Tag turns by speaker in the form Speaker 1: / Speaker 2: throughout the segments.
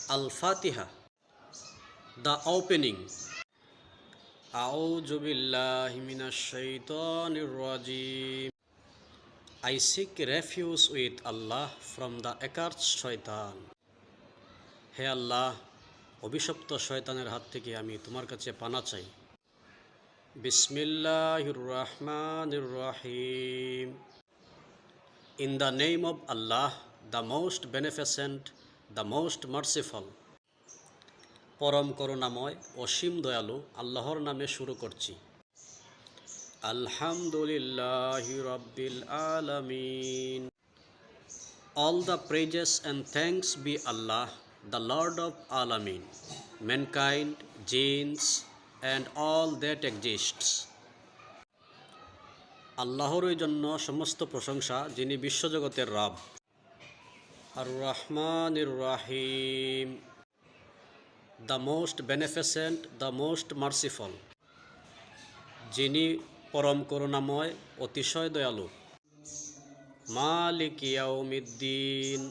Speaker 1: Al-Fatiha, the opening. A'udhu billahi minash shaitanir rajim. I seek refuge with Allah from the accursed shaitan. হে আল্লাহ, অভিশপ্ত শয়তানের হাত থেকে আমি তোমার কাছে পানা চাই। বিসমিল্লাহির রহমানির রহিম। In the name of Allah, the most beneficent, the most merciful. পরম করুণাময়, অসীম দয়ালু আল্লাহর নামে শুরু করছি। Alhamdulillahi Rabbil Alameen. All the praises and thanks be Allah, the Lord of Alameen, mankind, jinns, and all that exists. আল্লাহরই জন্য সমস্ত প্রশংসা, যিনি বিশ্বজগতের রব। আর রহমানির রহিম, the most beneficent, the most merciful, যিনি পরম করুণাময়, অতিশয় দয়ালু। মালিক ইয়াউমিদ্দিন,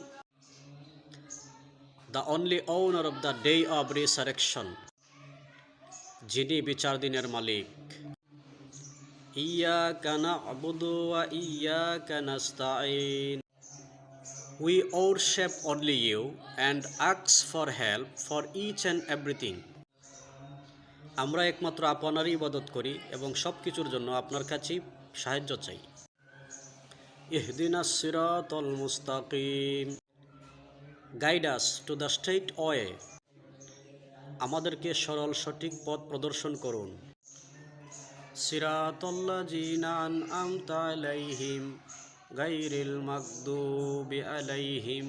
Speaker 1: the only owner of the day of resurrection, যিনি বিচার দিনের মালিক। ইয়্যাকা না'বুদু ওয়া ইয়্যাকা নাস্তাঈন, we worship only you and ask for help for each and everything. আমরা একমাত্র আপনারই ইবাদত করি এবং সব কিছুর জন্য আপনার কাছেই সাহায্য চাই। ইহদিনাস সিরাতাল মুস্তাকিম, guide us to the straight way, আমাদেরকে সরল সঠিক পথ প্রদর্শন করুন। সিরাতাল্লাযীনা আন'আমতা আলাইহিম গায়রিল মাগদুবি আলাইহিম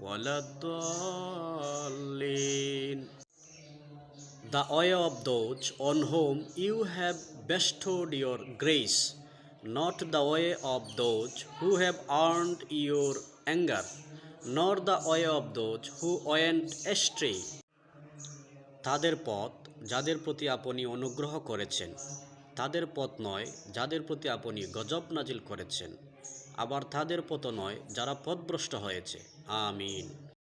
Speaker 1: ওয়ালাদ-দাল্লিন, the way of those on whom you have bestowed your grace, not the way of those who have earned your anger, nor the way of those who went astray. তাদের পথ যাদের প্রতি আপনি অনুগ্রহ করেছেন, তাদের পথ নয় যাদের প্রতি আপনি গজব নাজিল করেছেন, আবার তাদের পথ নয় যারা পথভ্রষ্ট হয়েছে। আমিন।